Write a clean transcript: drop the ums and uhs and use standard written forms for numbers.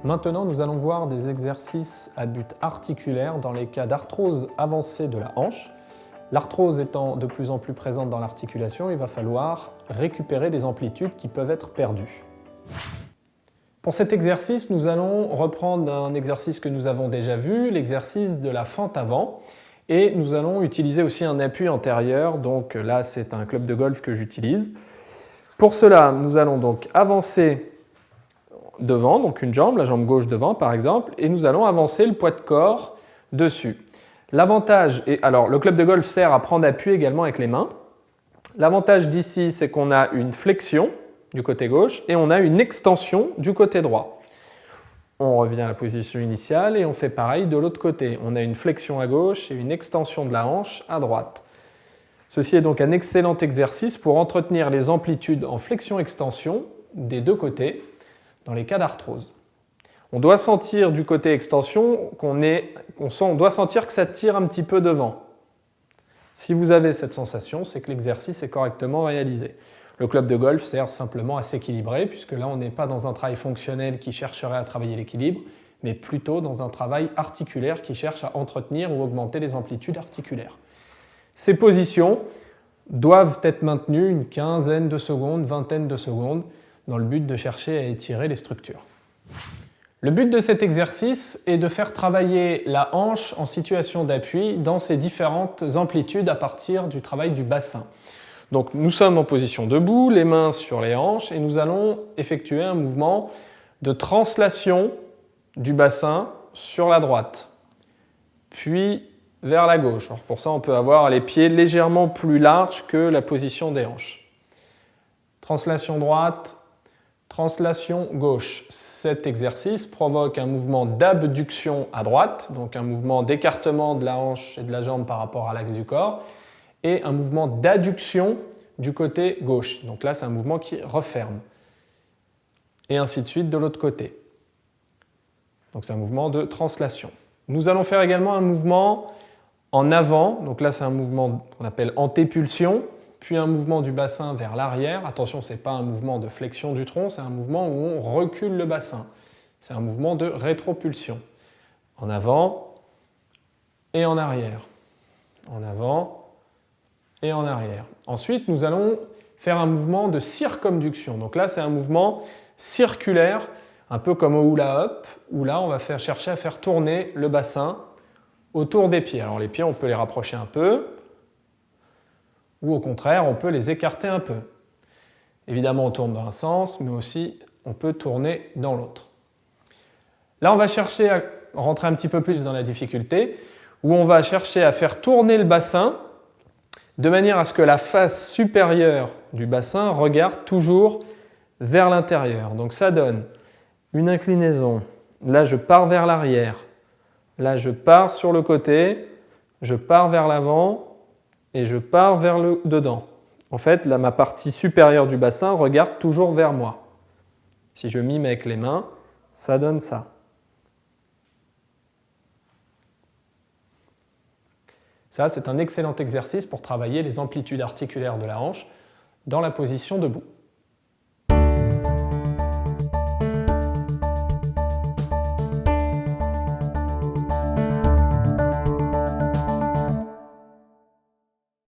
Maintenant, nous allons voir des exercices à but articulaire dans les cas d'arthrose avancée de la hanche. L'arthrose étant de plus en plus présente dans l'articulation, il va falloir récupérer des amplitudes qui peuvent être perdues. Pour cet exercice, nous allons reprendre un exercice que nous avons déjà vu, l'exercice de la fente avant. Et nous allons utiliser aussi un appui antérieur, donc là c'est un club de golf que j'utilise. Pour cela, nous allons donc avancer devant, donc une jambe, la jambe gauche devant par exemple, et nous allons avancer le poids de corps dessus. L'avantage, alors le club de golf sert à prendre appui également avec les mains. L'avantage d'ici, c'est qu'on a une flexion du côté gauche et on a une extension du côté droit. On revient à la position initiale et on fait pareil de l'autre côté. On a une flexion à gauche et une extension de la hanche à droite. Ceci est donc un excellent exercice pour entretenir les amplitudes en flexion-extension des deux côtés dans les cas d'arthrose. On doit sentir du côté extension on doit sentir que ça tire un petit peu devant. Si vous avez cette sensation, c'est que l'exercice est correctement réalisé. Le club de golf sert simplement à s'équilibrer, puisque là on n'est pas dans un travail fonctionnel qui chercherait à travailler l'équilibre, mais plutôt dans un travail articulaire qui cherche à entretenir ou augmenter les amplitudes articulaires. Ces positions doivent être maintenues une quinzaine de secondes, vingtaine de secondes, dans le but de chercher à étirer les structures. Le but de cet exercice est de faire travailler la hanche en situation d'appui dans ses différentes amplitudes à partir du travail du bassin. Donc nous sommes en position debout, les mains sur les hanches, et nous allons effectuer un mouvement de translation du bassin sur la droite, puis vers la gauche. Alors pour ça, on peut avoir les pieds légèrement plus larges que la position des hanches. Translation droite, translation gauche. Cet exercice provoque un mouvement d'abduction à droite, donc un mouvement d'écartement de la hanche et de la jambe par rapport à l'axe du corps, et un mouvement d'adduction du côté gauche. Donc là, c'est un mouvement qui referme. Et ainsi de suite de l'autre côté. Donc c'est un mouvement de translation. Nous allons faire également un mouvement en avant. Donc là, c'est un mouvement qu'on appelle antépulsion, puis un mouvement du bassin vers l'arrière. Attention, ce n'est pas un mouvement de flexion du tronc, c'est un mouvement où on recule le bassin. C'est un mouvement de rétropulsion. En avant et en arrière. En avant et en arrière. Ensuite, nous allons faire un mouvement de circumduction. Donc là, c'est un mouvement circulaire, un peu comme au hula hoop, où là, on va chercher à faire tourner le bassin autour des pieds. Alors les pieds, on peut les rapprocher un peu, ou au contraire, on peut les écarter un peu. Évidemment, on tourne dans un sens, mais aussi on peut tourner dans l'autre. Là, on va chercher à rentrer un petit peu plus dans la difficulté, où on va chercher à faire tourner le bassin de manière à ce que la face supérieure du bassin regarde toujours vers l'intérieur. Donc ça donne une inclinaison. Là, je pars vers l'arrière. Là, je pars sur le côté, je pars vers l'avant et je pars vers le dedans. En fait, là, ma partie supérieure du bassin regarde toujours vers moi. Si je mime avec les mains, ça donne ça. Ça, c'est un excellent exercice pour travailler les amplitudes articulaires de la hanche dans la position debout.